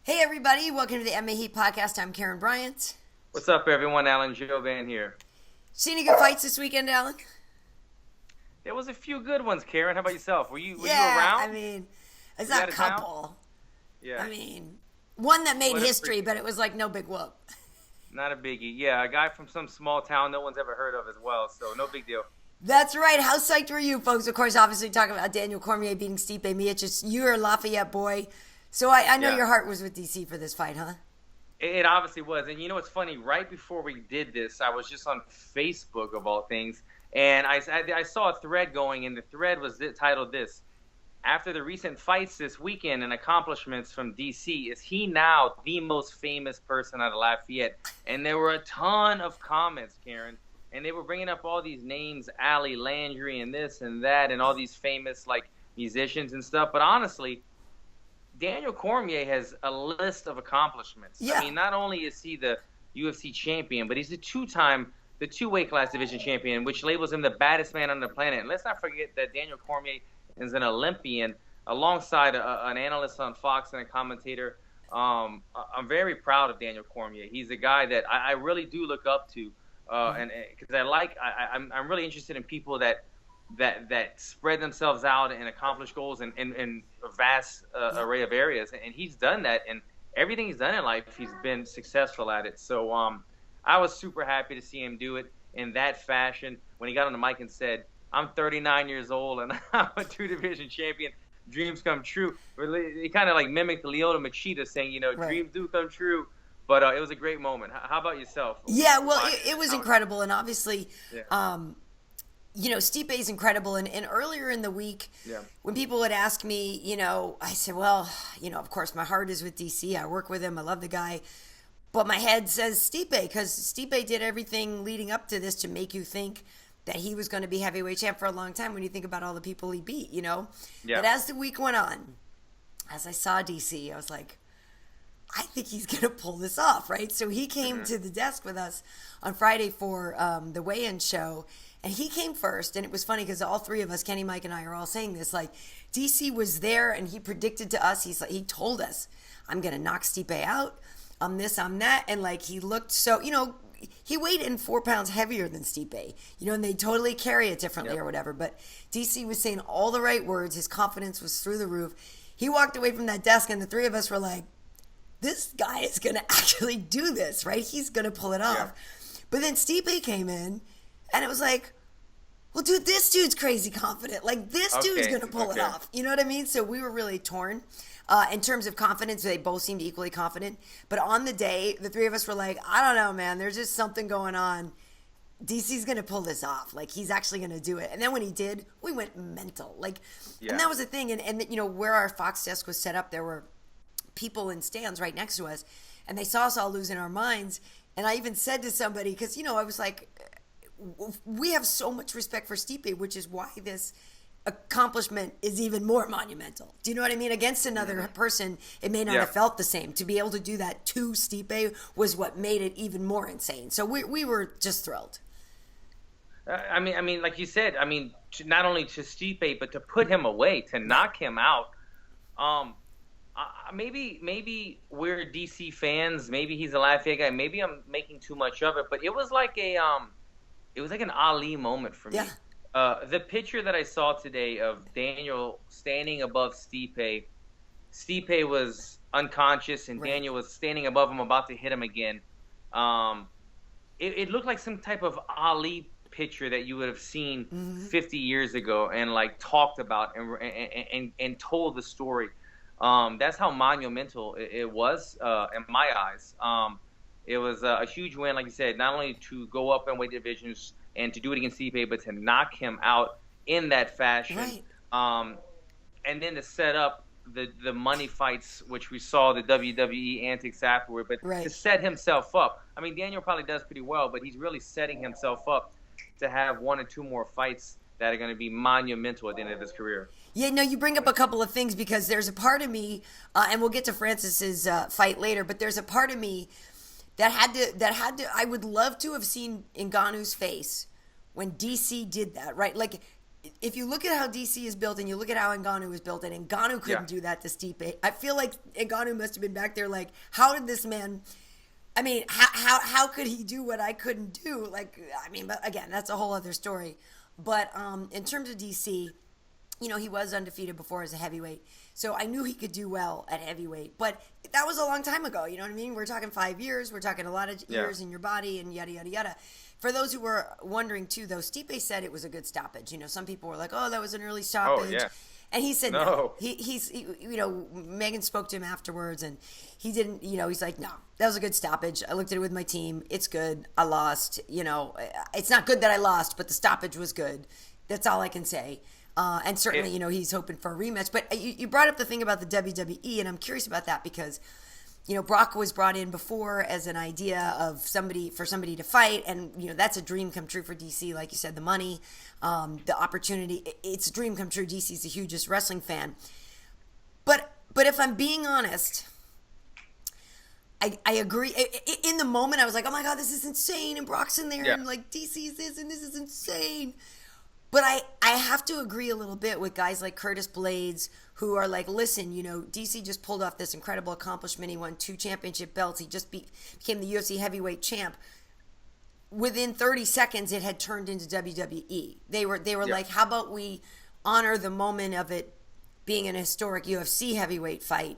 Hey everybody, welcome to the MMA podcast. I'm Karyn Bryant. What's up, everyone? Alan Jouban here. See any good fights this weekend, Alan? There was a few good ones, Karyn. How about yourself? Were you Yeah, around? I mean, it's not a couple. Town? Yeah. I mean, one that made history, but it was like no big whoop. Not a biggie. Yeah, a guy from some small town no one's ever heard of as well, so no big deal. That's right. How psyched were you, folks? Of course, obviously talking about Daniel Cormier beating Stipe Miocic. You're a Lafayette boy, so I know your heart was with DC for this fight, huh? It obviously was. And you know what's funny? Right before we did this, I was just on Facebook, of all things, and I saw a thread going, and the thread was titled this: after the recent fights this weekend and accomplishments from DC, is he now the most famous person out of Lafayette? And there were a ton of comments, Karyn, and they were bringing up all these names, Ali Landry and this and that, and all these famous like musicians and stuff. But honestly, Daniel Cormier has a list of accomplishments. Yeah. I mean, not only is he the UFC champion, but he's the two weight class division champion, which labels him the baddest man on the planet. And let's not forget that Daniel Cormier is an Olympian alongside an analyst on Fox and a commentator. I'm very proud of Daniel Cormier. He's a guy that I really do look up to, and because I'm really interested in people that spread themselves out and accomplish goals in a vast array of areas. And he's done that, and everything he's done in life, he's been successful at it. So I was super happy to see him do it in that fashion when he got on the mic and said, I'm 39 years old and I'm a two-division champion. Dreams come true. He kind of like mimicked the Lyoto Machida saying, right. Dreams do come true. But it was a great moment. How about yourself? Yeah, well, it was incredible. And obviously, Stipe is incredible. And earlier in the week, when people would ask me, I said, well, of course, my heart is with DC. I work with him. I love the guy. But my head says Stipe, because Stipe did everything leading up to this to make you think that he was going to be heavyweight champ for a long time when you think about all the people he beat, Yeah. But as the week went on, as I saw DC, I was like, I think he's going to pull this off, right? So he came to the desk with us on Friday for the weigh-in show, and he came first. And it was funny because all three of us, Kenny, Mike, and I, are all saying this. Like, DC was there, and he predicted to us, he told us, I'm going to knock Stipe out. I'm this, I'm that. And, like, he looked so, he weighed in 4 pounds heavier than Stipe, and they totally carry it differently or whatever. But DC was saying all the right words. His confidence was through the roof. He walked away from that desk, and the three of us were like, this guy is going to actually do this, right? He's going to pull it off. But then Stipe came in, and it was like, well, dude, this dude's crazy confident. Like, this dude's going to pull it off. You know what I mean? So we were really torn. In terms of confidence, they both seemed equally confident. But on the day, the three of us were like, I don't know, man. There's just something going on. DC's going to pull this off. Like, he's actually going to do it. And then when he did, we went mental. Like, and that was the thing. And where our Fox desk was set up, there were people in stands right next to us. And they saw us all losing our minds. And I even said to somebody, because, I was like, we have so much respect for Stipe, which is why this accomplishment is even more monumental. Do you know what I mean? Against another person, it may not have felt the same. To be able to do that to Stipe was what made it even more insane. So we were just thrilled. I mean, like you said, not only to Stipe, but to put him away, to knock him out. Maybe we're DC fans. Maybe he's a Lafayette guy. Maybe I'm making too much of it. But it was like an Ali moment for me. Yeah. The picture that I saw today of Daniel standing above Stipe was unconscious, and Daniel was standing above him, about to hit him again. It looked like some type of Ali picture that you would have seen 50 years ago and like talked about and told the story. That's how monumental it was in my eyes. It was a huge win, like you said, not only to go up in weight divisions and to do it against Stipe, but to knock him out in that fashion. Right. And then to set up the money fights, which we saw the WWE antics afterward, but to set himself up. I mean, Daniel probably does pretty well, but he's really setting himself up to have 1 or 2 more fights that are going to be monumental at the end of his career. Yeah, no, you bring up a couple of things, because there's a part of me, and we'll get to Francis's fight later, but there's a part of me that had to. I would love to have seen Ngannou's face when DC did that, right? Like, if you look at how DC is built and you look at how Ngannou was built, and Ngannou couldn't do that to Stipe, I feel like Ngannou must have been back there like, how did this man... I mean, how could he do what I couldn't do? Like, I mean, but again, that's a whole other story. But in terms of DC, you know, he was undefeated before as a heavyweight. So I knew he could do well at heavyweight. But that was a long time ago, you know what I mean? We're talking 5 years. We're talking a lot of years in your body and yada, yada, yada. For those who were wondering, too, though, Stipe said it was a good stoppage. You know, some people were like, oh, that was an early stoppage. Oh, yeah. And he said no. He's you know, Megan spoke to him afterwards, and he didn't, you know, he's like, no, that was a good stoppage. I looked at it with my team. It's good. I lost. You know, it's not good that I lost, but the stoppage was good. That's all I can say. And certainly, you know, he's hoping for a rematch. But you brought up the thing about the WWE, and I'm curious about that because, you know, Brock was brought in before as an idea of somebody to fight, and you know that's a dream come true for DC. Like you said, the money, the opportunity, it's a dream come true. DC's the hugest wrestling fan, but if I'm being honest, I agree. In the moment, I was like, oh my god, this is insane, and Brock's in there, and like DC's this, and this is insane. But I have to agree a little bit with guys like Curtis Blades who are like, listen, you know, DC just pulled off this incredible accomplishment. He won 2 championship belts. He just became the UFC heavyweight champ. Within 30 seconds, it had turned into WWE. They were like, how about we honor the moment of it being an historic UFC heavyweight fight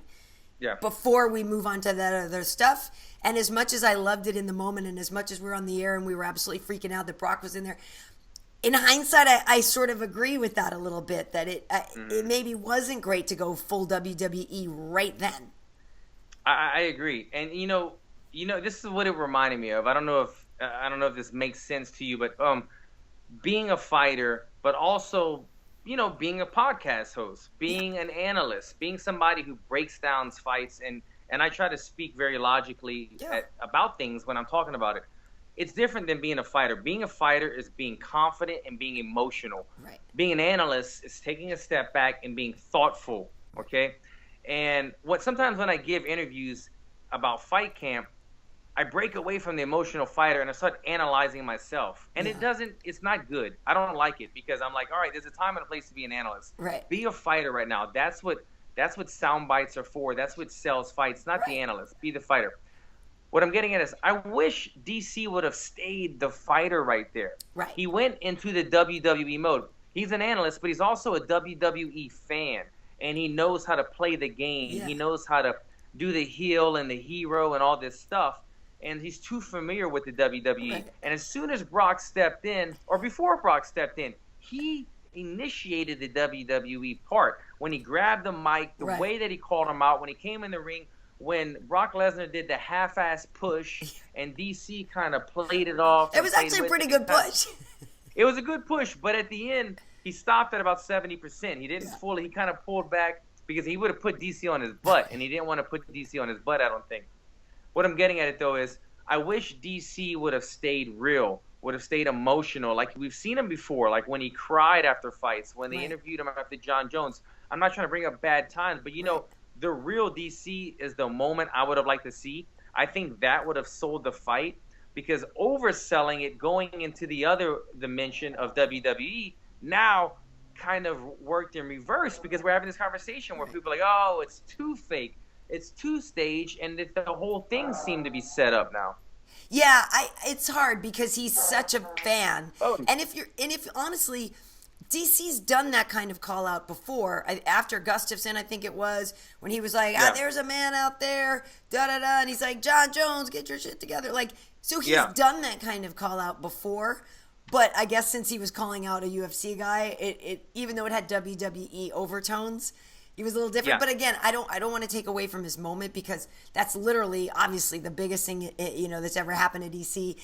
before we move on to that other stuff. And as much as I loved it in the moment and as much as we were on the air and we were absolutely freaking out that Brock was in there, in hindsight, I sort of agree with that a little bit, that it maybe wasn't great to go full WWE right then. I agree, and you know, this is what it reminded me of. I don't know if this makes sense to you, but being a fighter, but also, you know, being a podcast host, being an analyst, being somebody who breaks down fights, and I try to speak very logically about things when I'm talking about it. It's different than being a fighter. Being a fighter is being confident and being emotional. Right. Being an analyst is taking a step back and being thoughtful, okay? And sometimes when I give interviews about fight camp, I break away from the emotional fighter and I start analyzing myself. And it's not good. I don't like it because I'm like, all right, there's a time and a place to be an analyst. Right. Be a fighter right now. That's what sound bites are for. That's what sells fights, not the analyst. Be the fighter. What I'm getting at is I wish DC would have stayed the fighter right there. Right. He went into the WWE mode. He's an analyst, but he's also a WWE fan, and he knows how to play the game. Yeah. He knows how to do the heel and the hero and all this stuff, and he's too familiar with the WWE. Right. And as soon as Brock stepped in, or before Brock stepped in, he initiated the WWE part. When he grabbed the mic, the way that he called him out, when he came in the ring, when Brock Lesnar did the half-ass push and DC kind of played it off. It was actually a pretty good push. It was a good push, but at the end, he stopped at about 70%. He didn't fully, he kind of pulled back because he would have put DC on his butt, and he didn't want to put DC on his butt, I don't think. What I'm getting at it, though, is I wish DC would have stayed real, would have stayed emotional. Like we've seen him before, like when he cried after fights, when they interviewed him after John Jones. I'm not trying to bring up bad times, but, you know, the real DC is the moment I would have liked to see. I think that would have sold the fight because overselling it, going into the other dimension of WWE, now kind of worked in reverse because we're having this conversation where people are like, oh, it's too fake, it's too staged, and the whole thing seemed to be set up now. Yeah, it's hard because he's such a fan. Oh. And if honestly, DC's done that kind of call out before. After Gustafsson, I think it was, when he was like, there's a man out there, da-da-da, and he's like, John Jones, get your shit together. Like, so he's done that kind of call out before, but I guess since he was calling out a UFC guy, it even though it had WWE overtones, he was a little different. But again, I don't want to take away from his moment because that's literally, obviously, the biggest thing, you know, that's ever happened to DC,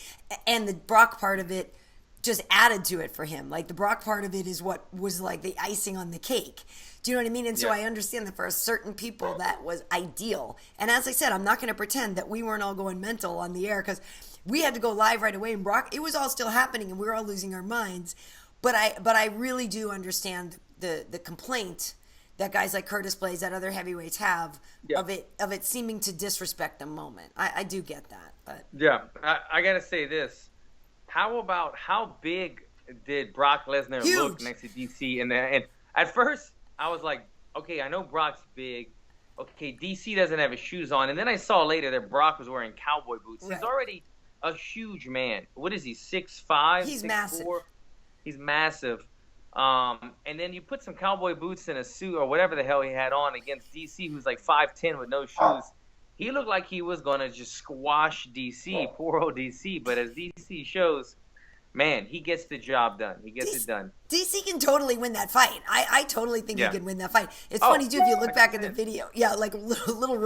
and the Brock part of it just added to it for him. Like the Brock part of it is what was like the icing on the cake. Do you know what I mean? And so I understand that for certain people that was ideal. And as I said, I'm not going to pretend that we weren't all going mental on the air because we had to go live right away. And Brock, it was all still happening and we were all losing our minds. But I really do understand the complaint that guys like Curtis Blades, that other heavyweights have of it seeming to disrespect the moment. I do get that. But I got to say this. How big did Brock Lesnar Huge. look next to DC? And at first, I was like, okay, I know Brock's big. Okay, DC doesn't have his shoes on. And then I saw later that Brock was wearing cowboy boots. Right. He's already a huge man. What is he, 6'5"? He's 6'4"? massive. He's massive. And then you put some cowboy boots and a suit or whatever the hell he had on against DC, who's like 5'10" with no shoes. He looked like he was going to just squash DC, poor old DC. But as DC shows, man, he gets the job done. He gets it done. DC can totally win that fight. I totally think he can win that fight. It's funny, too, if you look back at the video. Yeah, like little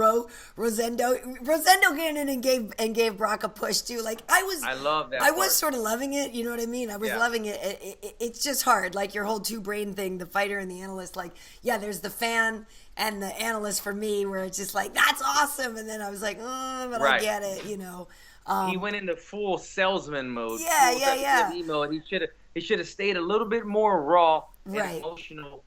Rosendo came in and gave Brock a push, too. Like, I love that I part. was sort of loving it. You know what I mean? I was loving it. It's just hard. Like, your whole two-brain thing, the fighter and the analyst. Like, yeah, there's the fan and the analyst for me where it's just like, that's awesome. And then I was like, but I get it, you know. He went into full salesman mode. Yeah. Mode. He should have stayed a little bit more raw and emotional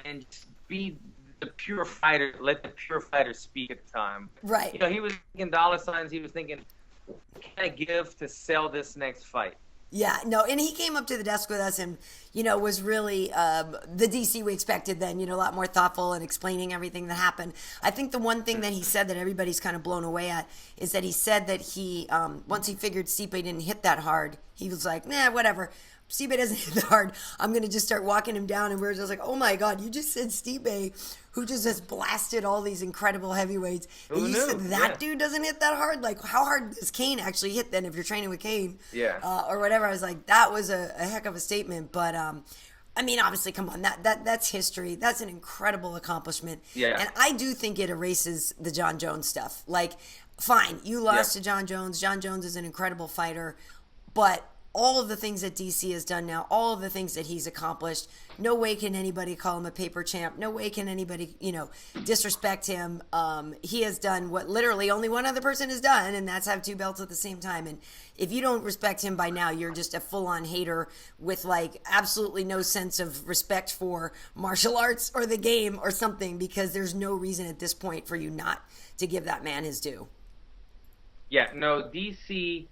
and just be the pure fighter. Let the pure fighter speak at the time. Right. You know, he was thinking dollar signs. He was thinking, what can I give to sell this next fight? Yeah, no, and he came up to the desk with us and, you know, was really the DC we expected then, you know, a lot more thoughtful and explaining everything that happened. I think the one thing that he said that everybody's kind of blown away at is that he said that he, once he figured Stipe didn't hit that hard, he was like, nah, whatever. Stipe doesn't hit that hard. I'm going to just start walking him down. And we were just like, oh, my God, you just said Stipe, who just has blasted all these incredible heavyweights. And you said that dude doesn't hit that hard? Like, how hard does Kane actually hit then if you're training with Kane? Yeah. Or whatever. I was like, that was a heck of a statement. But, I mean, obviously, come on. That's history. That's an incredible accomplishment. Yeah. And I do think it erases the John Jones stuff. Like, fine, you lost to John Jones. John Jones is an incredible fighter. But all of the things that DC has done now, all of the things that he's accomplished, no way can anybody call him a paper champ. No way can anybody, you know, disrespect him. He has done what literally only one other person has done, and that's have two belts at the same time. And if you don't respect him by now, you're just a full-on hater with, like, absolutely no sense of respect for martial arts or the game or something, because there's no reason at this point for you not to give that man his due. Yeah, no, DC...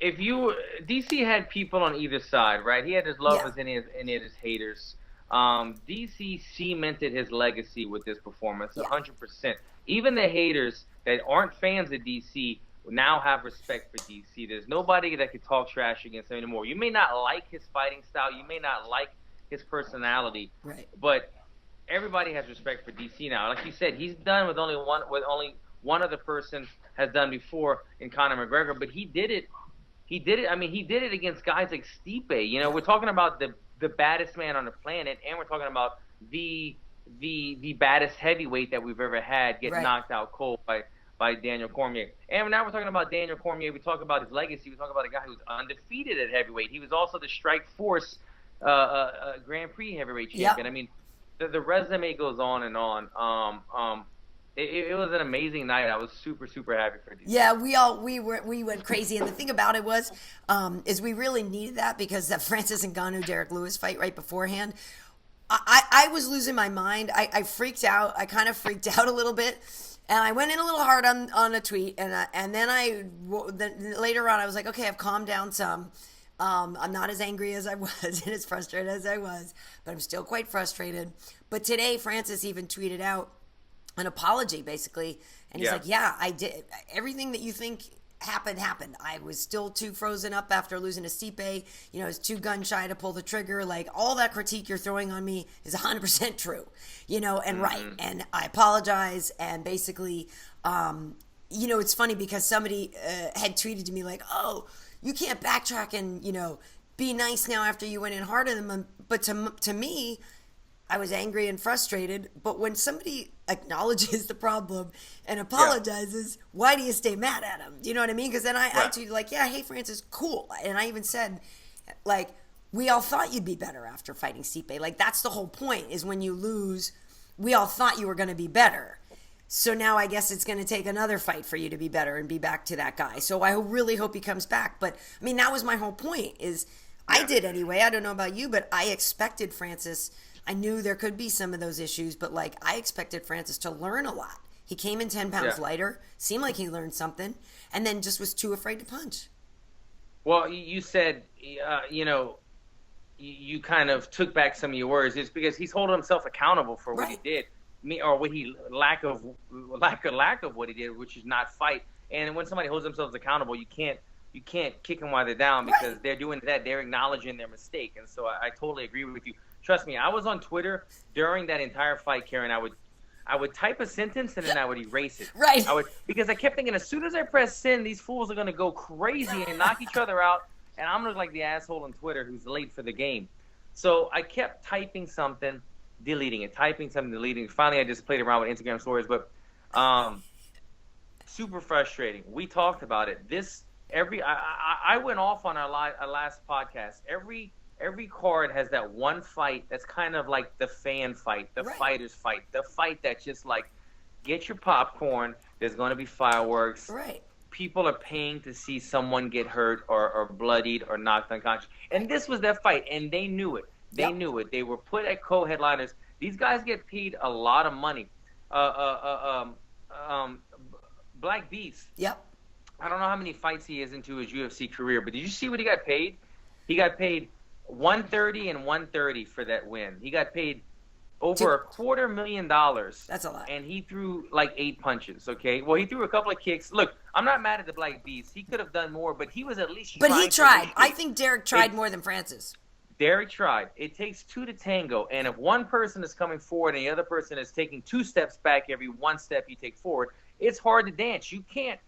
DC had people on either side, right? He had his lovers and he had his haters. DC cemented his legacy with this performance, 100%. Even the haters that aren't fans of DC now have respect for DC. There's nobody that can talk trash against him anymore. You may not like his fighting style, you may not like his personality, but everybody has respect for DC now. Like you said, he's done with only one other person has done before in Conor McGregor, but he did it. I mean, he did it against guys like Stipe. You know, we're talking about the baddest man on the planet, and we're talking about the baddest heavyweight that we've ever had get knocked out cold by Daniel Cormier. And now we're talking about Daniel Cormier. We talk about his legacy. We talk about a guy who's undefeated at heavyweight. He was also the Strike Force Grand Prix heavyweight champion. I mean, the resume goes on and on. It was an amazing night. I was super, super happy for DC. Yeah, we went crazy. And the thing about it was, is we really needed that because that Francis Ngannou Derrick Lewis fight right beforehand, I was losing my mind. I freaked out. I kind of freaked out a little bit. And I went in a little hard on a tweet. And then later on, I was like, okay, I've calmed down some. I'm not as angry as I was and as frustrated as I was, but I'm still quite frustrated. But today, Francis even tweeted out an apology, basically. And he's like, yeah, I did. Everything that you think happened. I was still too frozen up after losing to Stipe. You know, I was too gun shy to pull the trigger. Like, all that critique you're throwing on me is 100% true. You know, and right. And I apologize. And basically, you know, it's funny because somebody had tweeted to me like, oh, you can't backtrack and, you know, be nice now after you went in hard on them. But to me, I was angry and frustrated, but when somebody acknowledges the problem and apologizes, why do you stay mad at him? Do you know what I mean? Because then I tweeted like, yeah, hey, Francis, cool. And I even said, like, we all thought you'd be better after fighting Stipe. Like, that's the whole point, is when you lose, we all thought you were going to be better. So now I guess it's going to take another fight for you to be better and be back to that guy. So I really hope he comes back. But, I mean, that was my whole point, is I did anyway. I don't know about you, but I expected Francis. I knew there could be some of those issues, but, like, I expected Francis to learn a lot. He came in 10 pounds lighter, seemed like he learned something, and then just was too afraid to punch. Well, you said, you kind of took back some of your words. It's because he's holding himself accountable for what he did, or what he lack of what he did, which is not fight. And when somebody holds themselves accountable, you can't kick them while they're down, because they're doing that. They're acknowledging their mistake. And so I totally agree with you. Trust me, I was on Twitter during that entire fight, Karyn. I would type a sentence and then I would erase it. Right. Because I kept thinking, as soon as I press send, these fools are going to go crazy and knock each other out. And I'm going to look like the asshole on Twitter who's late for the game. So I kept typing something, deleting it, typing something, deleting it. Finally, I just played around with Instagram stories. But super frustrating. We talked about it. I went off on our last podcast. Every card has that one fight that's kind of like the fan fight, the fighter's fight, the fight that's just like, get your popcorn, there's going to be fireworks. Right. People are paying to see someone get hurt or bloodied or knocked unconscious. And this was their fight, and they knew it. They knew it. They were put at co-headliners. These guys get paid a lot of money. Black Beast. Yep. I don't know how many fights he is into his UFC career, but did you see what he got paid? He got paid $130 and $130 for that win. He got paid over $250,000. That's a lot. And he threw like 8 punches. Okay. Well, he threw a couple of kicks. Look, I'm not mad at the Black Beast. He could have done more, but he was at least trying. But he tried. I think Derrick tried more than Francis. Derrick tried. It takes 2 to tango, and if one person is coming forward and the other person is taking 2 steps back every 1 step you take forward, it's hard to dance. You can't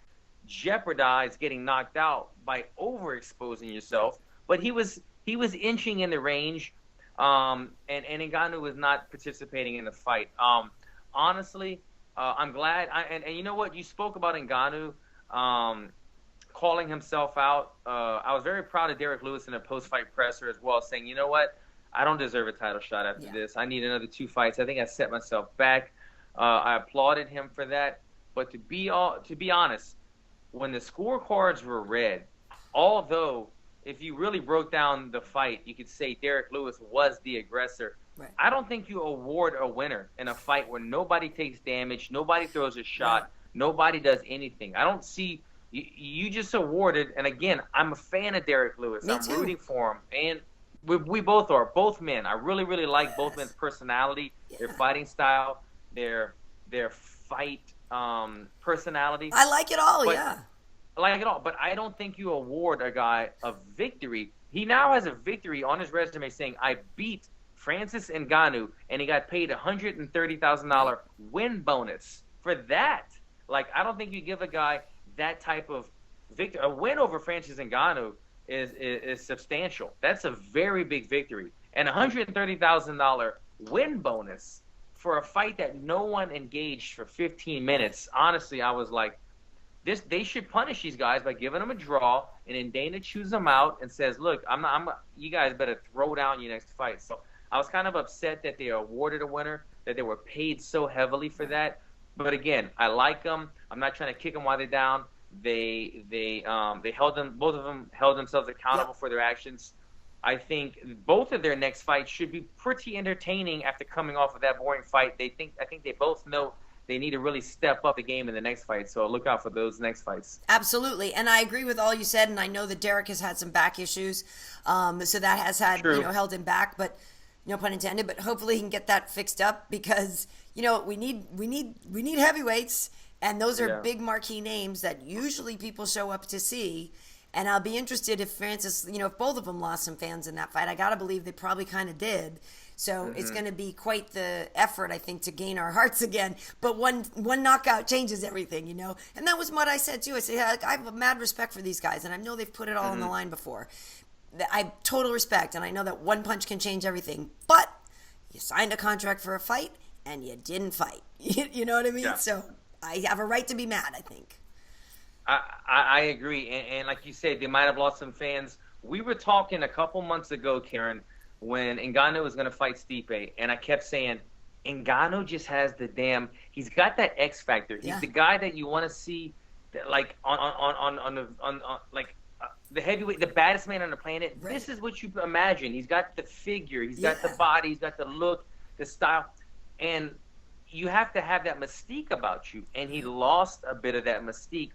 jeopardize getting knocked out by overexposing yourself. But he was inching in the range, and Ngannou was not participating in the fight. Honestly, I'm glad. And you know what? You spoke about Ngannou calling himself out. I was very proud of Derrick Lewis in a post-fight presser as well, saying, you know what? I don't deserve a title shot after this. I need another 2 fights. I think I set myself back. I applauded him for that. But to be honest, when the scorecards were read, although if you really broke down the fight, you could say Derrick Lewis was the aggressor. Right. I don't think you award a winner in a fight where nobody takes damage, nobody throws a shot, nobody does anything. I don't see you just awarded. And again, I'm a fan of Derrick Lewis. I'm rooting for him, and we both are. Both men. I really, really like both men's personality, their fighting style, their fight personality. I like it all. But I don't think you award a guy a victory. He now has a victory on his resume saying, I beat Francis Ngannou, and he got paid $130,000 win bonus for that. Like, I don't think you give a guy that type of victory. A win over Francis Ngannou is substantial. That's a very big victory. And $130,000 win bonus for a fight that no one engaged for 15 minutes. Honestly, I was like, they should punish these guys by giving them a draw, and then Dana chews them out and says, look, you guys better throw down your next fight. So I was kind of upset that they awarded a winner, that they were paid so heavily for that. But again, I like them. I'm not trying to kick them while they're down. They held them, both of them held themselves accountable for their actions. I think both of their next fights should be pretty entertaining after coming off of that boring fight. I think they both know they need to really step up the game in the next fight. So look out for those next fights. Absolutely. And I agree with all you said. And I know that Derrick has had some back issues. So that has had, held him back, but no pun intended, but hopefully he can get that fixed up, because, we need heavyweights, and those are big marquee names that usually people show up to see. And I'll be interested if Francis, if both of them lost some fans in that fight. I got to believe they probably kind of did. So it's going to be quite the effort, I think, to gain our hearts again. But one knockout changes everything, And that was what I said, too. I said, I have mad respect for these guys, and I know they've put it all on the line before. I have total respect, and I know that one punch can change everything. But you signed a contract for a fight, and you didn't fight. You know what I mean? Yeah. So I have a right to be mad, I think. I agree. And like you said, they might have lost some fans. We were talking a couple months ago, Karyn, when Ngannou was going to fight Stipe, and I kept saying, Ngannou just has he's got that X factor. He's the guy that you want to see, like on the heavyweight, the baddest man on the planet. Right. This is what you imagine. He's got the figure, he's got the body, he's got the look, the style, and you have to have that mystique about you. And he lost a bit of that mystique.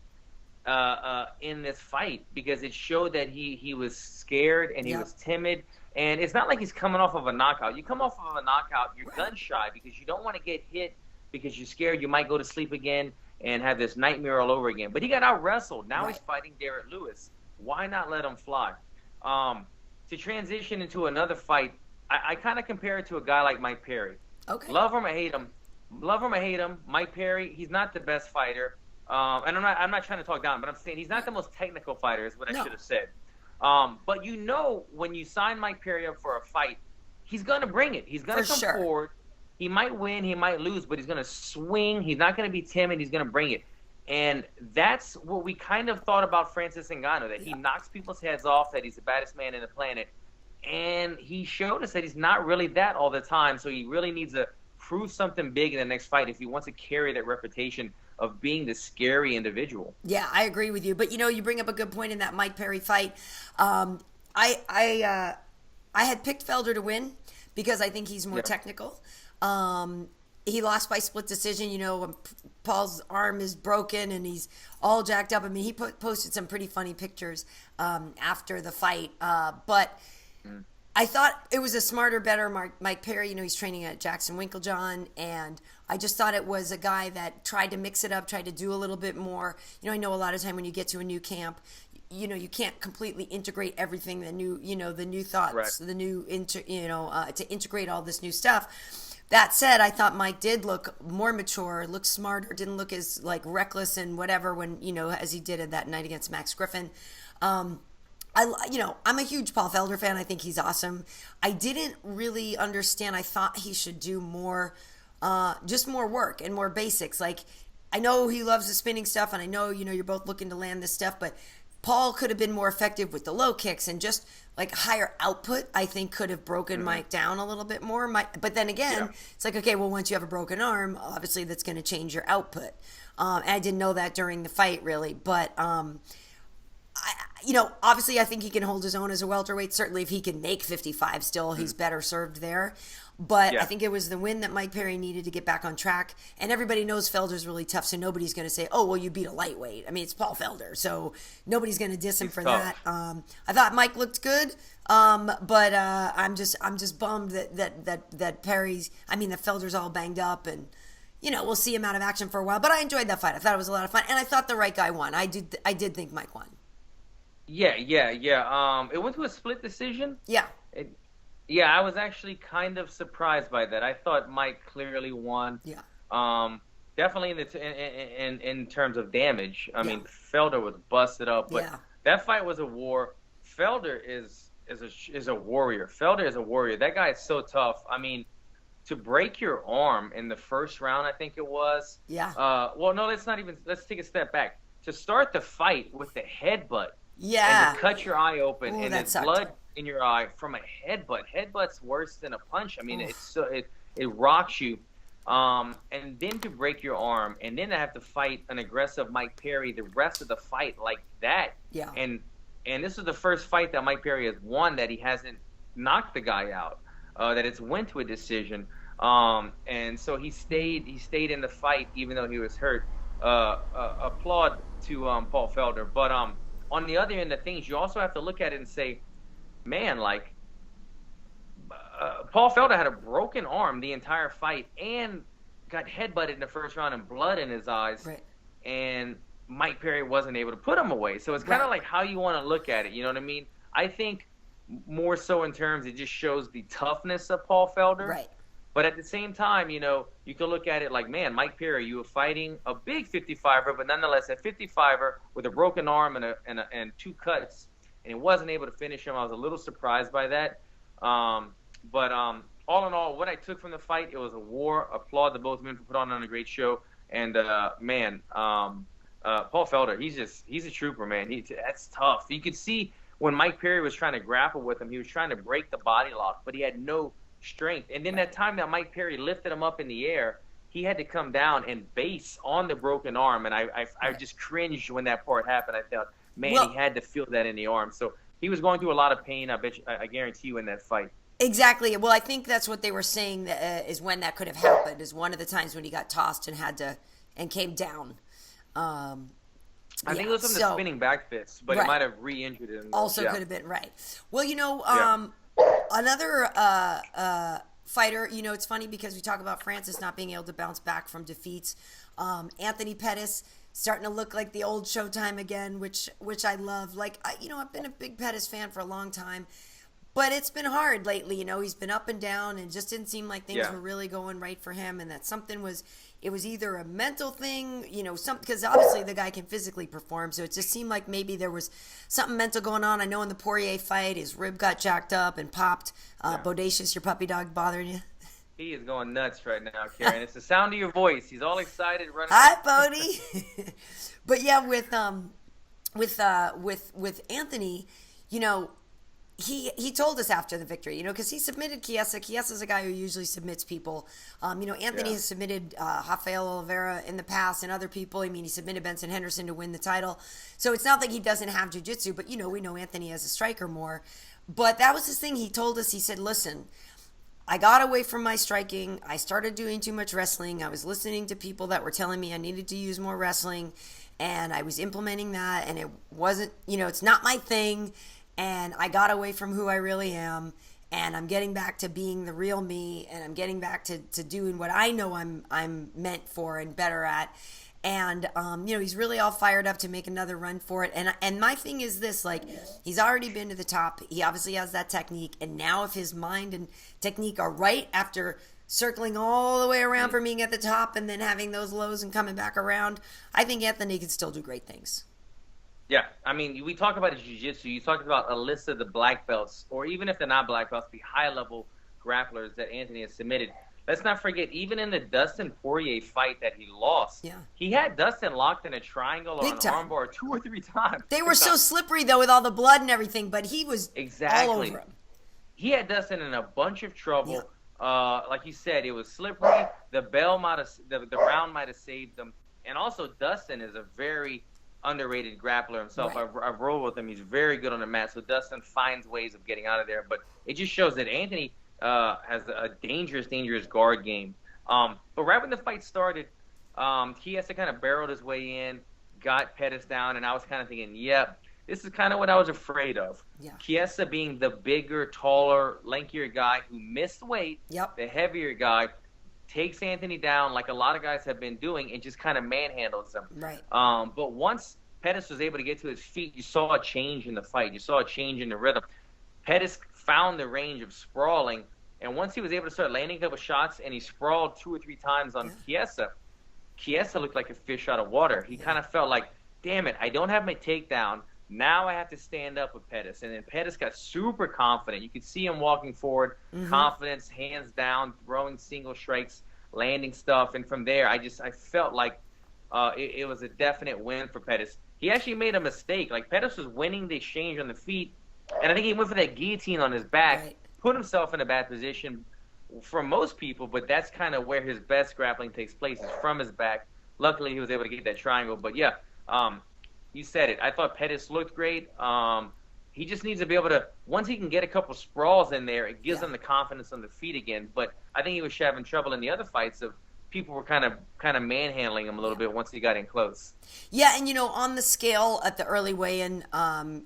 in this fight, because it showed that he was scared and he was timid. And it's not like he's coming off of a knockout. You come off of a knockout, you're gun shy because you don't want to get hit because you're scared you might go to sleep again and have this nightmare all over again. But he got out wrestled. Now he's fighting Derrick Lewis. Why not let him fly? To transition into another fight, I kind of compare it to a guy like Mike Perry. Okay. Love him or hate him. Mike Perry, he's not the best fighter. And I'm not trying to talk down, but I'm saying he's not the most technical fighter, is what I should have said. But when you sign Mike Perry up for a fight, he's going to bring it. He's going to come forward. He might win, he might lose, but he's going to swing. He's not going to be timid. He's going to bring it. And that's what we kind of thought about Francis Ngannou, that he knocks people's heads off, that he's the baddest man in the planet. And he showed us that he's not really that all the time, so he really needs to prove something big in the next fight if he wants to carry that reputation of being the scary individual. Yeah, I agree with you. But, you bring up a good point in that Mike Perry fight. I had picked Felder to win because I think he's more technical. He lost by split decision, when Paul's arm is broken and he's all jacked up. I mean, he posted some pretty funny pictures after the fight. But I thought it was a smarter, better Mike Perry. He's training at Jackson Winklejohn, and I just thought it was a guy that tried to mix it up, tried to do a little bit more. I know a lot of time when you get to a new camp, you can't completely integrate everything, the new thoughts, the new, to integrate all this new stuff. That said, I thought Mike did look more mature, looked smarter, didn't look as reckless and whatever when, as he did in that night against Max Griffin. I'm a huge Paul Felder fan. I think he's awesome. I didn't really understand. I thought he should do more, just more work and more basics. I know he loves the spinning stuff, and I know, you're both looking to land this stuff, but Paul could have been more effective with the low kicks and just higher output. I think could have broken Mike down a little bit more. But then again, it's okay, well, once you have a broken arm, obviously that's going to change your output. And I didn't know that during the fight really, but obviously I think he can hold his own as a welterweight. Certainly if he can make 55 still, he's better served there. But I think it was the win that Mike Perry needed to get back on track. And everybody knows Felder's really tough, so nobody's going to say, oh, well, you beat a lightweight. I mean, it's Paul Felder, so nobody's going to diss him for that. I thought Mike looked good, but I'm just bummed that Perry's, that Felder's all banged up, and we'll see him out of action for a while. But I enjoyed that fight. I thought it was a lot of fun, and I thought the right guy won. I did think Mike won. Yeah. It went to a split decision. Yeah. Yeah, I was actually kind of surprised by that. I thought Mike clearly won. Yeah. Definitely in terms of damage. I mean, Felder was busted up, but that fight was a war. Felder is a warrior. Felder is a warrior. That guy is so tough. I mean, to break your arm in the first round, I think it was. Yeah. Well, no, let's take a step back. To start the fight with the headbutt. Yeah. And to cut your eye open and there's blood in your eye from a headbutt. Headbutt's worse than a punch. I mean, it rocks you. And then to break your arm, and then to have to fight an aggressive Mike Perry the rest of the fight like that. Yeah. And this is the first fight that Mike Perry has won that he hasn't knocked the guy out. That it's went to a decision. And so he stayed in the fight even though he was hurt. Applaud to Paul Felder. But on the other end of things, you also have to look at it and say, man, Paul Felder had a broken arm the entire fight and got headbutted in the first round and blood in his eyes. Right. And Mike Perry wasn't able to put him away. So it's kind of like how you want to look at it. You know what I mean? I think more so in terms, it just shows the toughness of Paul Felder. Right. But at the same time, you can look at it like, man, Mike Perry, you were fighting a big 55er, but nonetheless, a 55er with a broken arm and two cuts, and he wasn't able to finish him. I was a little surprised by that. But all in all, what I took from the fight, it was a war. Applaud the both men for putting on a great show. And, Paul Felder, he's a trooper, man. That's tough. You could see when Mike Perry was trying to grapple with him, he was trying to break the body lock, but he had no strength. And then that time that Mike Perry lifted him up in the air, he had to come down and base on the broken arm. And I just cringed when that part happened. I thought, man, he had to feel that in the arm. So he was going through a lot of pain, I guarantee you, in that fight. Exactly. Well, I think that's what they were saying is when that could have happened, is one of the times when he got tossed and came down. I think it was from the spinning back fist, but it might have re-injured him. Also could have been, right. Well, another fighter, it's funny because we talk about Francis not being able to bounce back from defeats. Anthony Pettis starting to look like the old Showtime again, which I love. I've been a big Pettis fan for a long time, but it's been hard lately. He's been up and down, and just didn't seem like things were really going right for him, and that something was. It was either a mental thing, because obviously the guy can physically perform, so it just seemed like maybe there was something mental going on. I know in the Poirier fight, his rib got jacked up and popped. Bodacious, your puppy dog bothering you? He is going nuts right now, Karyn. It's the sound of your voice. He's all excited, running. Hi, Bodie. But yeah, with Anthony, he told us after the victory, because he submitted Chiesa. Chiesa's a guy who usually submits people. Anthony has submitted Rafael Oliveira in the past and other people. I mean, he submitted Benson Henderson to win the title. So it's not like he doesn't have jiu-jitsu, but, we know Anthony as a striker more. But that was his thing. He told us, he said, listen, I got away from my striking. I started doing too much wrestling. I was listening to people that were telling me I needed to use more wrestling, and I was implementing that, and it wasn't, it's not my thing. And I got away from who I really am, and I'm getting back to being the real me, and I'm getting back to doing what I know I'm meant for and better at. And he's really all fired up to make another run for it. And my thing is this, he's already been to the top. He obviously has that technique, and now if his mind and technique are right after circling all the way around from being at the top and then having those lows and coming back around, I think Anthony can still do great things. Yeah, I mean, we talk about jiu-jitsu. You talked about a list of the black belts, or even if they're not black belts, the high-level grapplers that Anthony has submitted. Let's not forget, even in the Dustin Poirier fight that he lost, he had Dustin locked in a triangle or an armbar 2 or 3 times. They were so slippery, though, with all the blood and everything, but he was all over him. He had Dustin in a bunch of trouble. Yeah. Like you said, it was slippery. The round might have saved them. And also, Dustin is a very underrated grappler himself. Right. I've rolled with him. He's very good on the mat. So Dustin finds ways of getting out of there. But it just shows that Anthony has a dangerous guard game. But right when the fight started, Chiesa kind of barreled his way in, got Pettis down, and I was kind of thinking, yep, this is kind of what I was afraid of. Yeah. Chiesa being the bigger, taller, lankier guy who missed weight, the heavier guy, takes Anthony down like a lot of guys have been doing and just kind of manhandles him. Right. But once Pettis was able to get to his feet, you saw a change in the fight. You saw a change in the rhythm. Pettis found the range of sprawling, and once he was able to start landing a couple shots and he sprawled 2 or 3 times on Chiesa, Chiesa looked like a fish out of water. He kind of felt like, damn it, I don't have my takedown. Now I have to stand up with Pettis. And then Pettis got super confident. You could see him walking forward, confidence, hands down, throwing single strikes, landing stuff. And from there, I felt like it was a definite win for Pettis. He actually made a mistake. Like, Pettis was winning the exchange on the feet, and I think he went for that guillotine on his back, put himself in a bad position for most people, but that's kind of where his best grappling takes place, is from his back. Luckily, he was able to get that triangle. But, yeah, you said it. I thought Pettis looked great. He just needs to be able to, once he can get a couple sprawls in there, it gives him the confidence on the feet again. But I think he was having trouble in the other fights of people were kind of manhandling him a little bit once he got in close. Yeah, and on the scale at the early weigh-in,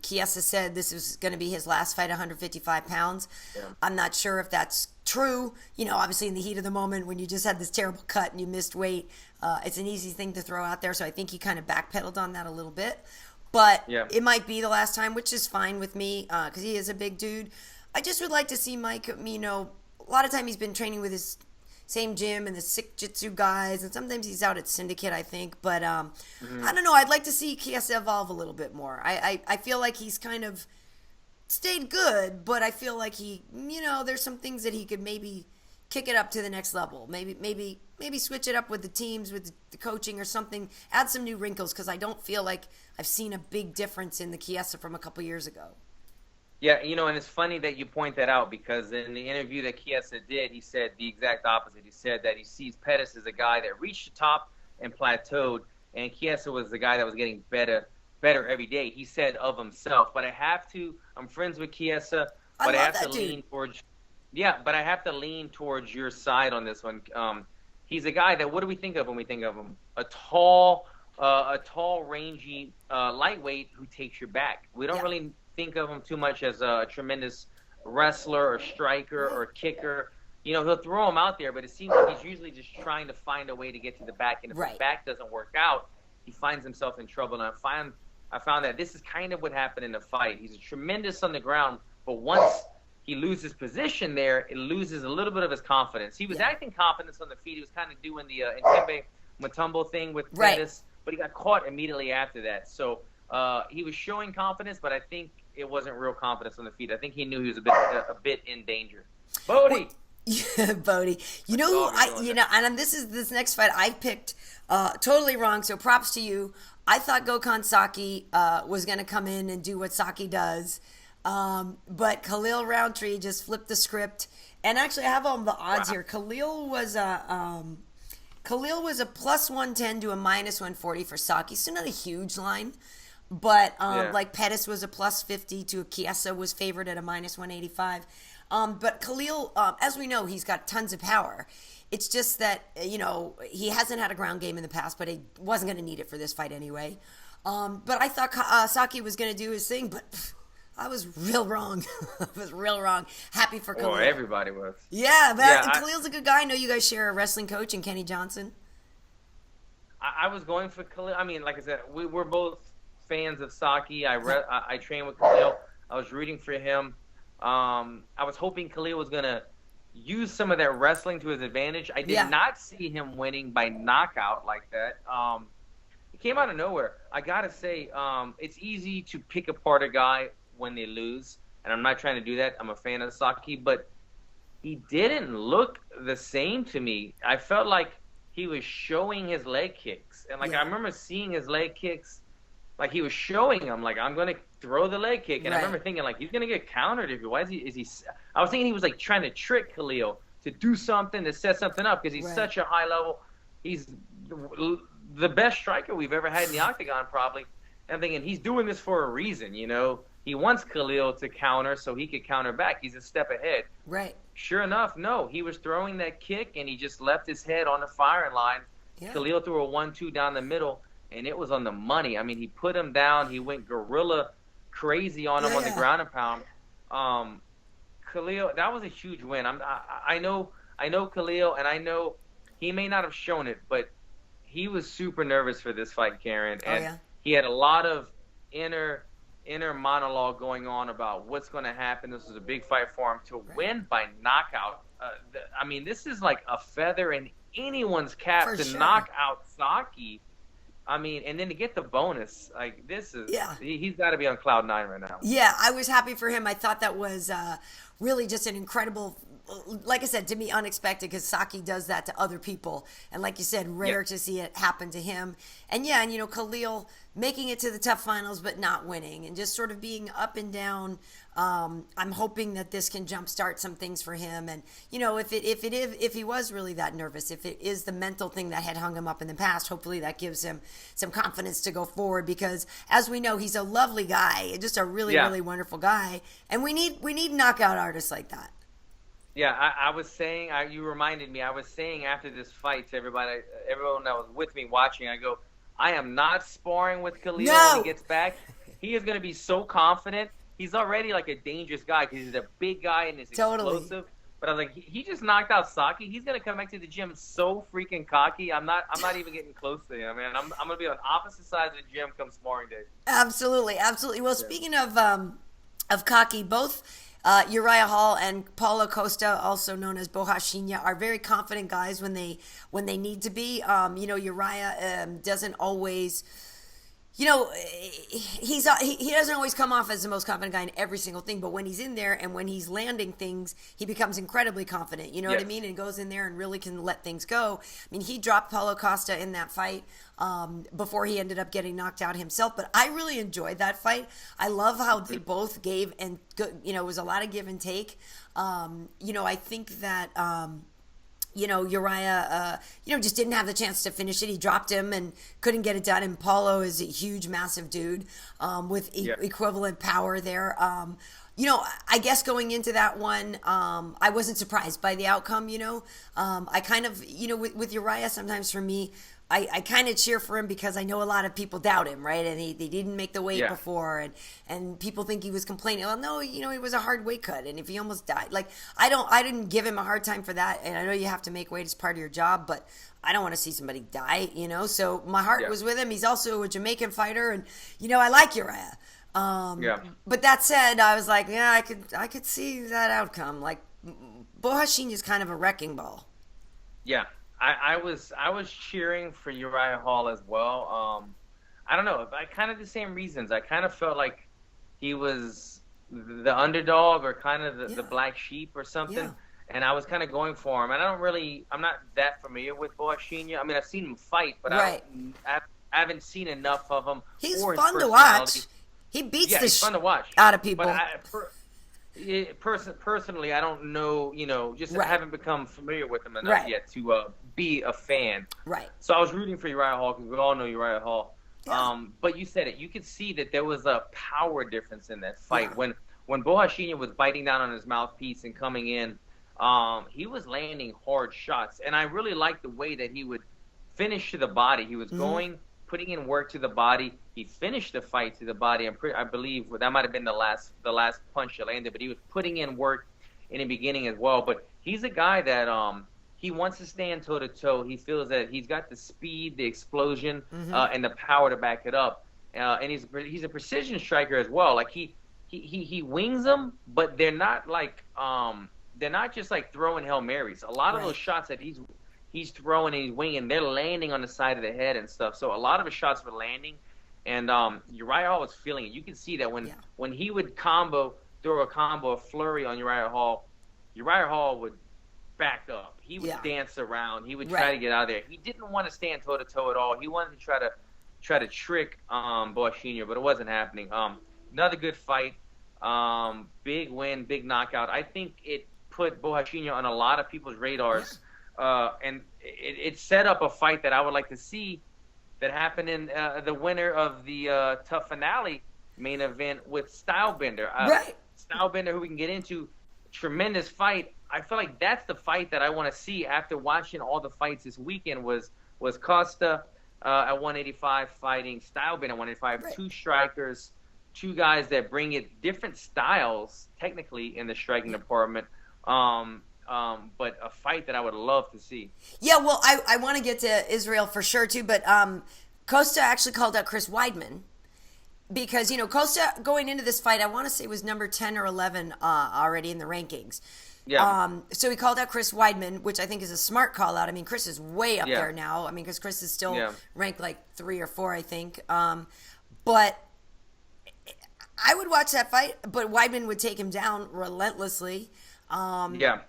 Chiesa said this was going to be his last fight, 155 pounds. Yeah. I'm not sure if that's true. Obviously in the heat of the moment when you just had this terrible cut and you missed weight, it's an easy thing to throw out there. So I think he kind of backpedaled on that a little bit. But it might be the last time, which is fine with me because he is a big dude. I just would like to see Mike, a lot of time he's been training with his same gym and the sick jitsu guys, and sometimes he's out at Syndicate, I think. But I don't know. I'd like to see Chiesa evolve a little bit more. I feel like he's kind of stayed good, but I feel like he, there's some things that he could maybe kick it up to the next level. Maybe switch it up with the teams, with the coaching or something. Add some new wrinkles because I don't feel like I've seen a big difference in the Chiesa from a couple years ago. Yeah, and it's funny that you point that out because in the interview that Chiesa did, he said the exact opposite. He said that he sees Pettis as a guy that reached the top and plateaued, and Chiesa was the guy that was getting better every day. He said of himself. But I'm friends with Chiesa, but I have to lean towards. Yeah, but I have to lean towards your side on this one. He's a guy that, what do we think of when we think of him? A tall, a tall, rangy lightweight who takes your back. We don't really think of him too much as a tremendous wrestler or striker or kicker. He'll throw him out there, but it seems like he's usually just trying to find a way to get to the back. And if the back doesn't work out, he finds himself in trouble. And I found that this is kind of what happened in the fight. He's tremendous on the ground, but once he loses position there, it loses a little bit of his confidence. He was acting confident on the feet. He was kind of doing the Ntembe Mutombo thing with Pettis, but he got caught immediately after that. So he was showing confidence, but I think it wasn't real confidence on the feet. I think he knew he was a bit in danger. Bodie. Yeah, Bodie. And this next fight I picked totally wrong. So props to you. I thought Gokhan Saki was going to come in and do what Saki does. But Khalil Rountree just flipped the script. And actually, I have all the odds here. Khalil was a plus 110 to a minus 140 for Saki. So not a huge line. But like Pettis was a plus 50 to a Chiesa was favored at a minus 185. But Khalil, as we know, he's got tons of power. It's just that, he hasn't had a ground game in the past, but he wasn't going to need it for this fight anyway. But I thought Saki was going to do his thing, but I was real wrong. I was real wrong. Happy for Khalil. Well, everybody was. Yeah, but Khalil's a good guy. I know you guys share a wrestling coach in Kenny Johnson. I was going for Khalil. I mean, like I said, we're both fans of Saki. I trained with Khalil. I was rooting for him. I was hoping Khalil was going to use some of that wrestling to his advantage. I did not see him winning by knockout like that. It came out of nowhere. I got to say, it's easy to pick apart a guy when they lose, and I'm not trying to do that. I'm a fan of Saki, but he didn't look the same to me. I felt like he was showing his leg kicks. And, I remember seeing his leg kicks, like he was showing them, like, I'm going to throw the leg kick. And I remember thinking, like, he's going to get countered. I was thinking he was, like, trying to trick Khalil to do something, to set something up, because he's such a high level. He's the best striker we've ever had in the octagon, probably. And I'm thinking, he's doing this for a reason, He wants Khalil to counter so he could counter back. He's a step ahead. Right. Sure enough, no. He was throwing that kick, and he just left his head on the firing line. Yeah. Khalil threw a 1-2 down the middle, and it was on the money. I mean, he put him down. He went gorilla crazy on him on the ground and pound. Khalil, that was a huge win. I know Khalil, and I know he may not have shown it, but he was super nervous for this fight, Karyn. And he had a lot of inner monologue going on about what's going to happen. This is a big fight for him to win by knockout. This is like a feather in anyone's cap to knock out Saki. And then to get the bonus, like, this is he's got to be on cloud 9 right now. Yeah, I was happy for him. I thought that was really just an incredible, like I said, to me, unexpected, because Saki does that to other people. And like you said, rare to see it happen to him. And Khalil making it to the TUF finals but not winning, and just sort of being up and down. I'm hoping that this can jumpstart some things for him. And if he was really that nervous, if it is the mental thing that had hung him up in the past, hopefully that gives him some confidence to go forward, because as we know, he's a lovely guy, just a really really wonderful guy, and we need knockout artists like that. Yeah, I was saying, you reminded me, I was saying after this fight to everyone that was with me watching, I go, I am not sparring with Khalil when he gets back. He is going to be so confident. He's already like a dangerous guy because he's a big guy and is explosive. But I was like, he just knocked out Saki. He's going to come back to the gym so freaking cocky. I'm not even getting close to him, man. I'm going to be on opposite sides of the gym come sparring day. Absolutely. Well, speaking of cocky, both Uriah Hall and Paulo Costa, also known as Borrachinha, are very confident guys when they need to be. Uriah doesn't always, he doesn't always come off as the most confident guy in every single thing, but when he's in there and when he's landing things, he becomes incredibly confident. You know what I mean? And goes in there and really can let things go. I mean, he dropped Paulo Costa in that fight before he ended up getting knocked out himself. But I really enjoyed that fight. I love how they both gave, and it was a lot of give and take. I think that Uriah, just didn't have the chance to finish it. He dropped him and couldn't get it done. And Paulo is a huge, massive dude with equivalent power there. I guess going into that one, I wasn't surprised by the outcome, I kind of, with Uriah, sometimes for me, I kind of cheer for him because I know a lot of people doubt him, right? And he didn't make the weight before, and people think he was complaining. Well, no, it was a hard weight cut, and if he almost died, like I didn't give him a hard time for that. And I know you have to make weight as part of your job, but I don't want to see somebody die, So my heart was with him. He's also a Jamaican fighter, and I like Uriah. But that said, I was like, yeah, I could see that outcome. Like, Bohashin is kind of a wrecking ball. Yeah. I was cheering for Uriah Hall as well. I don't know, I kind of the same reasons. I kind of felt like he was the underdog or kind of the black sheep or something. Yeah. And I was kind of going for him. And I'm not that familiar with Bohashin. I mean, I've seen him fight, but I haven't seen enough of him. He's fun to watch. He beats the fun to watch out of people. But personally, I don't know, I haven't become familiar with him enough yet to be a fan. Right. So I was rooting for Uriah Hall because we all know Uriah Hall. Yeah. But you said it. You could see that there was a power difference in that fight. Yeah. When Bohashin was biting down on his mouthpiece and coming in, he was landing hard shots. And I really liked the way that he would finish to the body. He was putting in work to the body. He finished the fight to the body. I believe that might have been the last punch that landed, but he was putting in work in the beginning as well. But he's a guy that he wants to stand toe to toe. He feels that he's got the speed, the explosion, and the power to back it up. And he's a precision striker as well. Like he wings them, but they're not just like throwing Hail Marys. A lot of those shots that he's throwing and he's winging, they're landing on the side of the head and stuff. So a lot of his shots were landing. And Uriah Hall was feeling it. You could see that when he would throw a flurry on Uriah Hall would back up. He would dance around. He would try to get out of there. He didn't want to stand toe to toe at all. He wanted to try to trick Bohashin, but it wasn't happening. Another good fight. Big win, big knockout. I think it put Bohashin on a lot of people's radars. And it set up a fight that I would like to see that happened in the winner of the TUF finale main event with Stylebender. Stylebender, who we can get into, tremendous fight. I feel like that's the fight that I want to see after watching all the fights this weekend was Costa at 185 fighting Stylebender at 185. Right. Two strikers, two guys that bring it different styles technically in the striking department. But a fight that I would love to see. Yeah, well, I want to get to Israel for sure, too, but Costa actually called out Chris Weidman because, Costa going into this fight, I want to say was number 10 or 11 already in the rankings. Yeah. So he called out Chris Weidman, which I think is a smart call out. I mean, Chris is way up there now. I mean, because Chris is still ranked like 3 or 4, I think. But I would watch that fight, but Weidman would take him down relentlessly.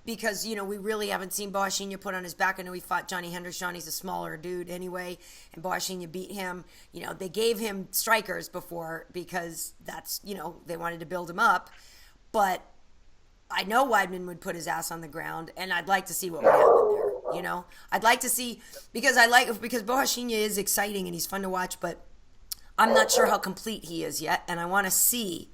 Because, we really haven't seen Bohashin put on his back. I know he fought Johnny Henderson. He's a smaller dude anyway, and Bohashin beat him. They gave him strikers before because that's, they wanted to build him up. But I know Weidman would put his ass on the ground, and I'd like to see what would happen there, I'd like to see, because Bohashin is exciting and he's fun to watch, but I'm not sure how complete he is yet, and I want to see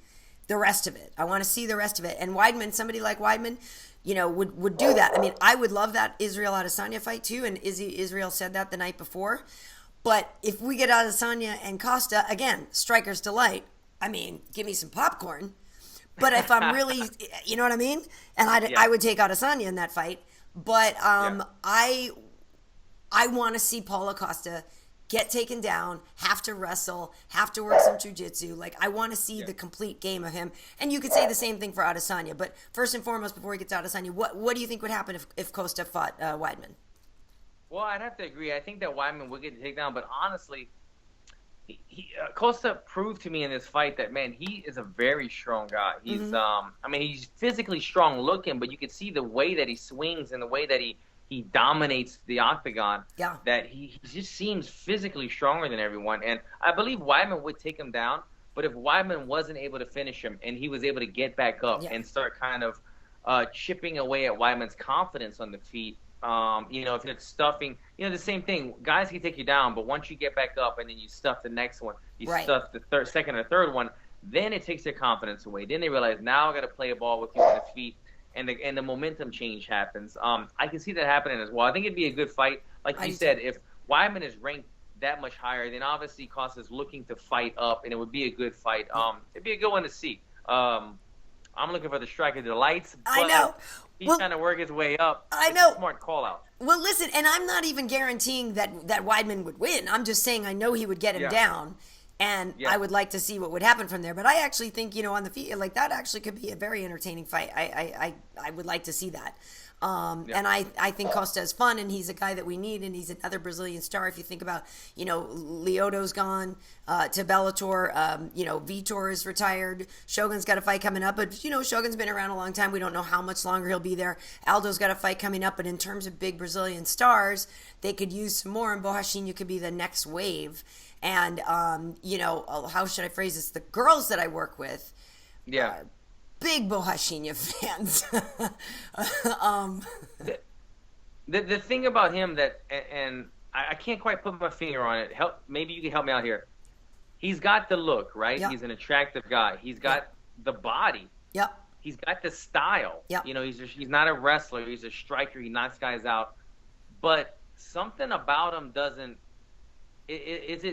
the rest of it. And Weidman, somebody like Weidman, would do that. I mean, I would love that Israel Adesanya fight too, and Israel said that the night before. But if we get Adesanya and Costa, again, striker's delight. I mean, give me some popcorn. But if I'm really, you know what I mean? And I would take Adesanya in that fight. But I want to see Paulo Costa get taken down, have to wrestle, have to work some jiu-jitsu. Like, I want to see the complete game of him. And you could say the same thing for Adesanya. But first and foremost, before we get to Adesanya, what do you think would happen if Costa fought Weidman? Well, I'd have to agree. I think that Weidman would get taken down. But honestly, Costa proved to me in this fight that, man, he is a very strong guy. He's, he's physically strong looking, but you can see the way that he swings and the way that he dominates the octagon, that he just seems physically stronger than everyone. And I believe Weidman would take him down, but if Weidman wasn't able to finish him and he was able to get back up and start kind of chipping away at Weidman's confidence on the feet, if it's stuffing, the same thing. Guys can take you down, but once you get back up and then you stuff the next one, stuff the second or third one, then it takes their confidence away. Then they realize, now I got to play a ball with you on his feet, and the momentum change happens. I can see that happening as well. I think it'd be a good fight. Like you said, if Weidman is ranked that much higher, then obviously Costa's looking to fight up, and it would be a good fight. It'd be a good one to see. I'm looking for the striker delights. I know. He's trying to work his way up. I know. It's a smart call out. Well, listen, and I'm not even guaranteeing that Weidman would win. I'm just saying I know he would get him down, and I would like to see what would happen from there. But I actually think, on the feet, like, that actually could be a very entertaining fight. I would like to see that. And I think Costa is fun, and he's a guy that we need, and he's another Brazilian star. If you think about, Lyoto's gone to Bellator, Vitor is retired. Shogun's got a fight coming up, but, Shogun's been around a long time. We don't know how much longer he'll be there. Aldo's got a fight coming up, but in terms of big Brazilian stars, they could use some more, and Borrachinha could be the next wave. And, how should I phrase this? The girls that I work with, big Borrachinha fans. The thing about him that, and I can't quite put my finger on it. Maybe you can help me out here. He's got the look, right? Yep. He's an attractive guy. He's got the body. Yep. He's got the style. Yep. He's not a wrestler. He's a striker. He knocks guys out. But something about him doesn't.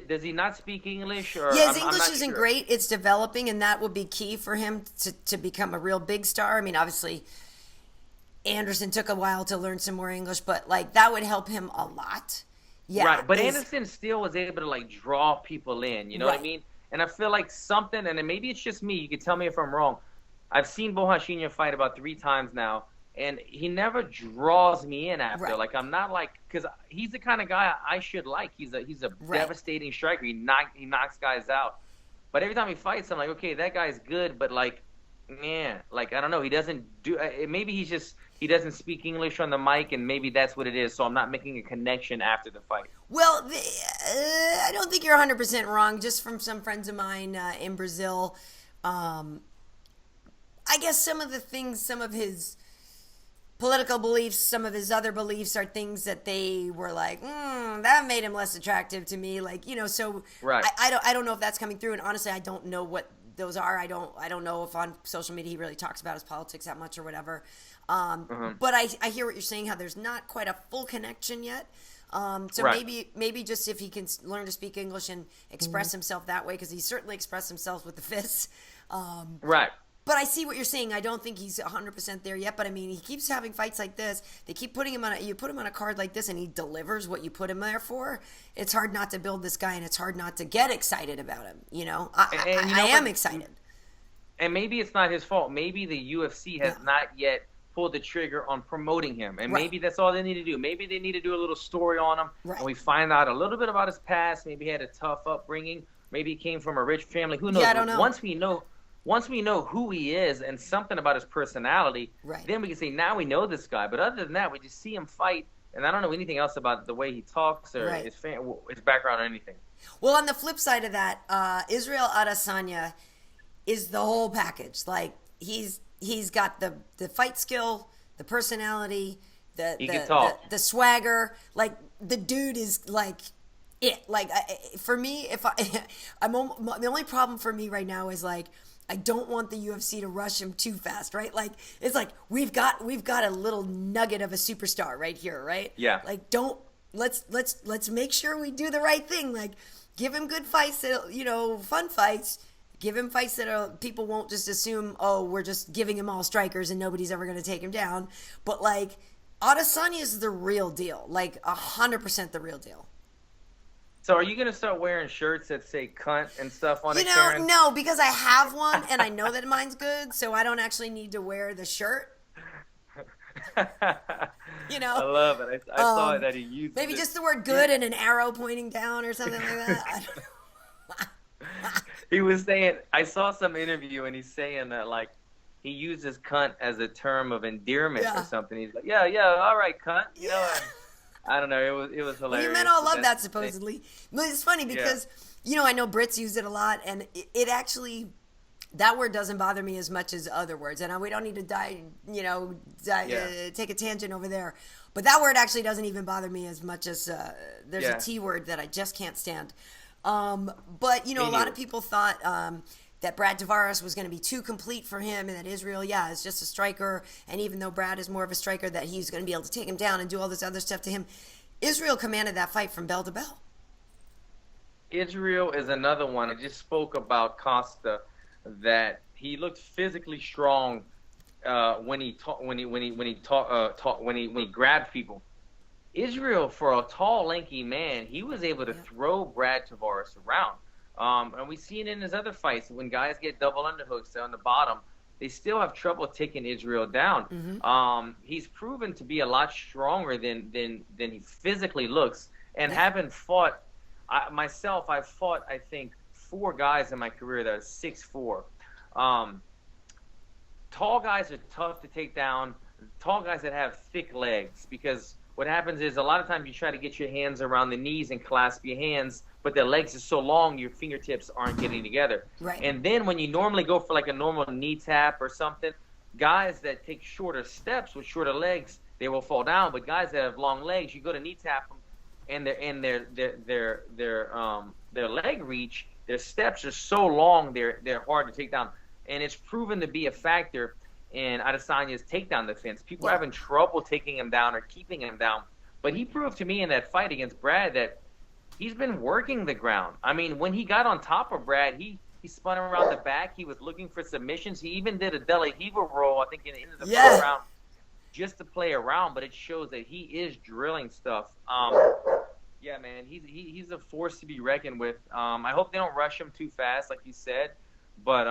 Does he not speak English? Or his English isn't great. It's developing, and that will be key for him to become a real big star. I mean, obviously, Anderson took a while to learn some more English, but, like, that would help him a lot. Yeah, right. But Anderson still was able to, like, draw people in. You know what I mean? And I feel like something, and maybe it's just me. You can tell me if I'm wrong. I've seen Borrachinha fight about 3 times now. And he never draws me in after. Like, I'm not like, because he's the kind of guy I should like. He's a devastating striker. He knocks guys out. But every time he fights, I'm like, okay, that guy's good, but, like, man, like, I don't know. He doesn't do. Maybe he doesn't speak English on the mic, and maybe that's what it is. So I'm not making a connection after the fight. Well, I don't think you're 100% wrong. Just from some friends of mine in Brazil, I guess some of his political beliefs, some of his other beliefs are things that they were like, that made him less attractive to me. Like, so I don't know if that's coming through. And honestly, I don't know what those are. I don't know if on social media he really talks about his politics that much or whatever. But I hear what you're saying, how there's not quite a full connection yet. So maybe just if he can learn to speak English and express himself that way, because he certainly expressed himself with the fists. But I see what you're saying. I don't think he's 100% there yet. But, I mean, he keeps having fights like this. They keep putting him you put him on a card like this, and he delivers what you put him there for. It's hard not to build this guy, and it's hard not to get excited about him. I am excited. And maybe it's not his fault. Maybe the UFC has not yet pulled the trigger on promoting him. And maybe that's all they need to do. Maybe they need to do a little story on him. And we find out a little bit about his past. Maybe he had a tough upbringing. Maybe he came from a rich family. Who knows? Yeah, I don't know. Once we know who he is and something about his personality, then we can say, now we know this guy. But other than that, we just see him fight, and I don't know anything else about the way he talks or his background or anything. Well, on the flip side of that, Israel Adesanya is the whole package. Like, he's got the fight skill, the personality, the swagger. Like, the dude is like it. Like, for me, the only problem for me right now is, like, I don't want the UFC to rush him too fast, right? Like, it's like we've got a little nugget of a superstar right here, right? Yeah. Like, let's make sure we do the right thing. Like, give him good fights that fun fights. Give him fights that people won't just assume, oh, we're just giving him all strikers and nobody's ever going to take him down. But, like, Adesanya is the real deal, like 100% the real deal. So are you going to start wearing shirts that say cunt and stuff on it, Karyn? No, because I have one, and I know that mine's good, so I don't actually need to wear the shirt. I love it. I saw that he used maybe just the word good and an arrow pointing down or something like that. He was saying, I saw some interview, and he's saying that, like, he uses cunt as a term of endearment or something. He's like, yeah, all right, cunt. I don't know. It was hilarious. Well, you men all love that, supposedly. But it's funny because, I know Brits use it a lot, and it actually, that word doesn't bother me as much as other words. And we don't need to take a tangent over there. But that word actually doesn't even bother me as much as there's a T word that I just can't stand. But, a lot of people thought that Brad Tavares was going to be too complete for him, and that Israel, is just a striker. And even though Brad is more of a striker, that he's going to be able to take him down and do all this other stuff to him. Israel commanded that fight from bell to bell. Israel is another one. I just spoke about Costa, that he looked physically strong when he grabbed people. Israel, for a tall, lanky man, he was able to throw Brad Tavares around. And we see it in his other fights. When guys get double underhooks on the bottom, they still have trouble taking Israel down. Mm-hmm. He's proven to be a lot stronger than he physically looks. And having fought, I've fought, I think, 4 guys in my career that are 6'4". Tall guys are tough to take down. Tall guys that have thick legs, because what happens is a lot of times you try to get your hands around the knees and clasp your hands, but their legs are so long your fingertips aren't getting together. Right. And then when you normally go for like a normal knee tap or something, guys that take shorter steps with shorter legs, they will fall down. But guys that have long legs, you go to knee tap them, and their leg reach, their steps are so long they're hard to take down. And it's proven to be a factor in Adesanya's takedown defense. People are having trouble taking him down or keeping him down. But he proved to me in that fight against Brad that he's been working the ground. I mean, when he got on top of Brad, he spun around the back. He was looking for submissions. He even did a De La Riva roll, I think, in the end of the first round, just to play around. But it shows that he is drilling stuff. Yeah, man, he's a force to be reckoned with. I hope they don't rush him too fast, like you said. But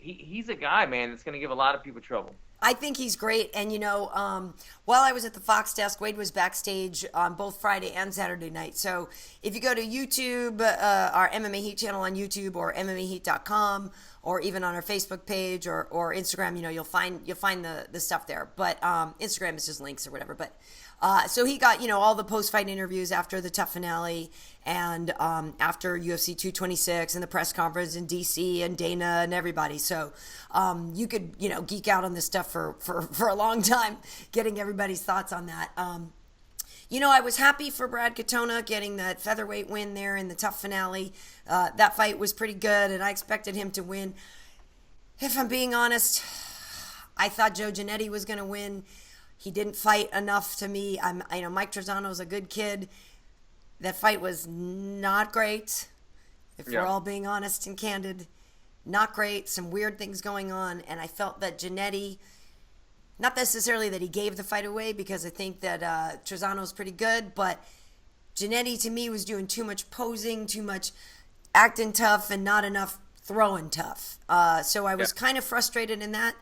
he's a guy, man, that's going to give a lot of people trouble. I think he's great. And, while I was at the Fox desk, Wade was backstage on both Friday and Saturday night. So if you go to YouTube, our MMA Heat channel on YouTube, or MMAHeat.com, or even on our Facebook page or Instagram, you'll find the stuff there. But Instagram is just links or whatever. But so he got, all the post-fight interviews after the TUF finale and after UFC 226 and the press conference in D.C. and Dana and everybody. So you could, geek out on this stuff for a long time, getting everybody's thoughts on that. I was happy for Brad Katona getting that featherweight win there in the TUF finale. That fight was pretty good, and I expected him to win. If I'm being honest, I thought Joe Giannetti was going to win. He didn't fight enough to me. Mike Trezano's a good kid. That fight was not great, if we're all being honest and candid. Not great. Some weird things going on. And I felt that Giannetti, not necessarily that he gave the fight away, because I think that Trezano's pretty good, but Giannetti to me was doing too much posing, too much acting tough, and not enough throwing tough. So I was kind of frustrated in that.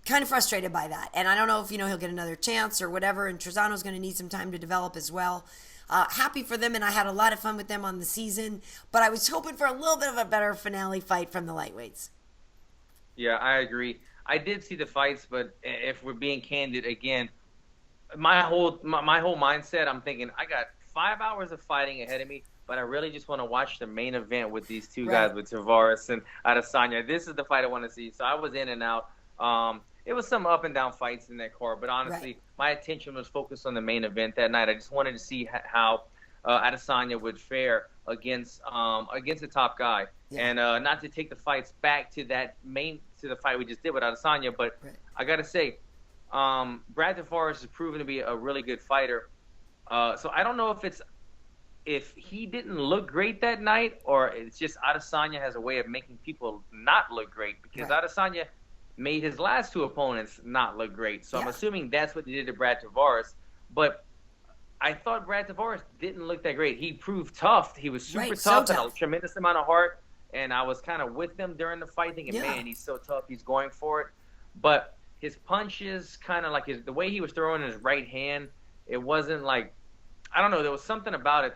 Kind of frustrated by that. And I don't know if, he'll get another chance or whatever. And Trezano's going to need some time to develop as well. Happy for them, and I had a lot of fun with them on the season. But I was hoping for a little bit of a better finale fight from the lightweights. Yeah, I agree. I did see the fights, but if we're being candid again, my whole mindset, I'm thinking, I got 5 hours of fighting ahead of me, but I really just want to watch the main event with these two guys, with Tavares and Adesanya. This is the fight I want to see. So I was in and out. It was some up and down fights in that card, but honestly, my attention was focused on the main event that night. I just wanted to see how Adesanya would fare against the top guy, and not to take the fights back to the fight we just did with Adesanya. But I got to say, Brad Tavares has proven to be a really good fighter. So I don't know if he didn't look great that night, or it's just Adesanya has a way of making people not look great, because Adesanya made his last 2 opponents not look great. So I'm assuming that's what they did to Brad Tavares. But I thought Brad Tavares didn't look that great. He proved tough. He was super tough and a tremendous amount of heart. And I was kind of with him during the fight thinking, man, he's so tough. He's going for it. But his punches, kind of like the way he was throwing his right hand, it wasn't like, I don't know, there was something about it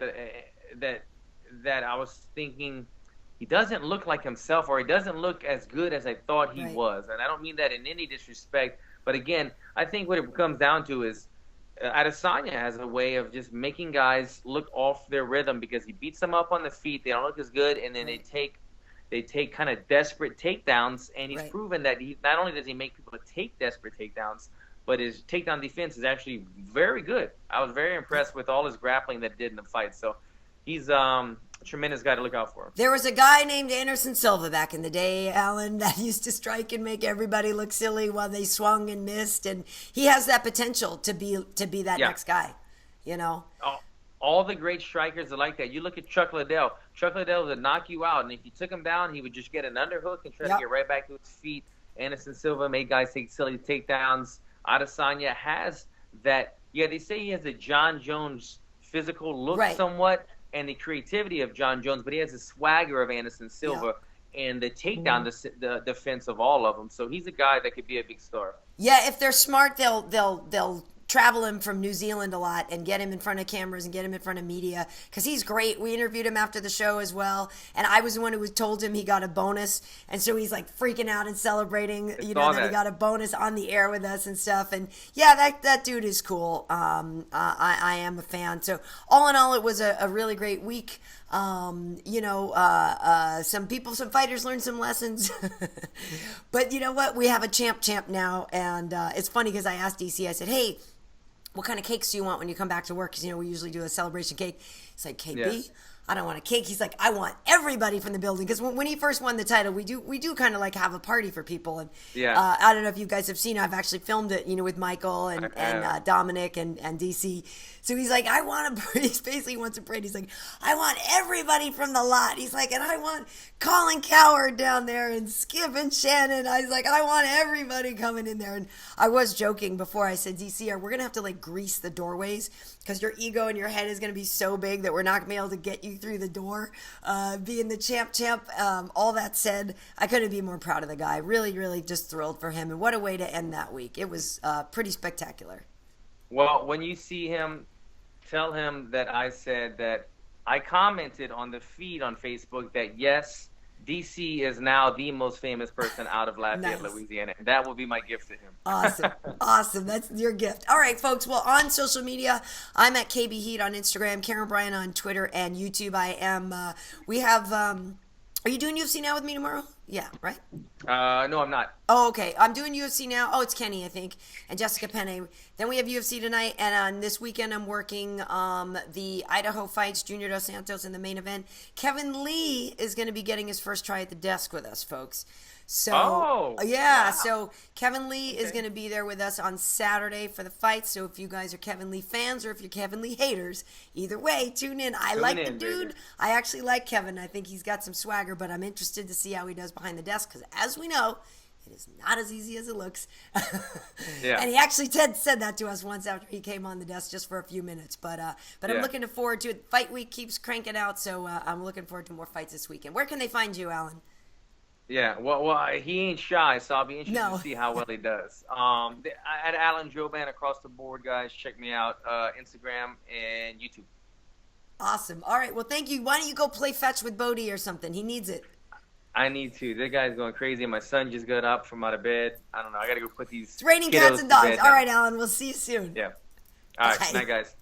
that I was thinking, he doesn't look like himself, or he doesn't look as good as I thought he was. And I don't mean that in any disrespect. But again, I think what it comes down to is Adesanya has a way of just making guys look off their rhythm, because he beats them up on the feet. They don't look as good, and then they take kind of desperate takedowns. And he's proven that he not only does he make people take desperate takedowns, but his takedown defense is actually very good. I was very impressed with all his grappling that he did in the fight. So he's tremendous guy to look out for. There was a guy named Anderson Silva back in the day, Alan, that used to strike and make everybody look silly while they swung and missed, and he has that potential to be that next guy, you know. All the great strikers are like that. You look at Chuck Liddell. Chuck Liddell would knock you out, and if you took him down, he would just get an underhook and try to get right back to his feet. Anderson Silva made guys take silly takedowns. Adesanya has that. Yeah, they say he has a John Jones physical look somewhat, and the creativity of John Jones, but he has the swagger of Anderson Silva and the takedown the defense of all of them. So he's a guy that could be a big star. Yeah, if they're smart, they'll travel him from New Zealand a lot and get him in front of cameras and get him in front of media because he's great. We interviewed him after the show as well, and I was the one who told him he got a bonus, and so he's like freaking out and celebrating, that he got a bonus on the air with us and stuff. And yeah, that dude is cool. I am a fan. So all in all, it was a really great week. Some fighters learned some lessons, but you know what? We have a champ now, and it's funny because I asked DC. I said, "Hey, what kind of cakes do you want when you come back to work?" Because, we usually do a celebration cake. He's like, KB, I don't want a cake. He's like, I want everybody from the building. Because when he first won the title, we do kind of like have a party for people. And I don't know if you guys have seen, I've actually filmed it, with Michael and Dominic and DC. So he's like, he basically wants a parade. He's like, I want everybody from the lot. He's like, and I want Colin Cowherd down there and Skip and Shannon. I was like, I want everybody coming in there. And I was joking before. I said, DC, we're going to have to like grease the doorways because your ego and your head is going to be so big that we're not going to be able to get you through the door. Being the champ. All that said, I couldn't be more proud of the guy. Really, really just thrilled for him. And what a way to end that week. It was pretty spectacular. Well, when you see him, tell him that I said that I commented on the feed on Facebook that, yes, DC is now the most famous person out of Lafayette, Louisiana. And that will be my gift to him. Awesome. That's your gift. All right, folks. Well, on social media, I'm at KB Heat on Instagram, Karyn Bryant on Twitter and YouTube. I am, are you doing UFC Now with me tomorrow? Yeah, right? No, I'm not. Oh, okay. I'm doing UFC Now. Oh, it's Kenny, I think, and Jessica Penne. Then we have UFC tonight, and on this weekend I'm working the Idaho fights, Junior Dos Santos in the main event. Kevin Lee is going to be getting his first try at the desk with us, folks. So, so Kevin Lee is going to be there with us on Saturday for the fight. So if you guys are Kevin Lee fans or if you're Kevin Lee haters, either way, tune in. I like the dude. Baby. I actually like Kevin. I think he's got some swagger, but I'm interested to see how he does behind the desk because, as we know, it is not as easy as it looks. And he actually said that to us once after he came on the desk just for a few minutes. But I'm looking forward to it. Fight week keeps cranking out, so I'm looking forward to more fights this weekend. Where can they find you, Alan? Yeah, well, he ain't shy, so I'll be interested to see how well he does. At Alan Jouban across the board, guys. Check me out, Instagram and YouTube. Awesome. All right, well, thank you. Why don't you go play fetch with Bodie or something? He needs it. I need to. That guy's going crazy. My son just got up from out of bed. I don't know. I got to go put these It's raining cats and dogs. All right, Alan, we'll see you soon. Yeah. All right, good night, guys.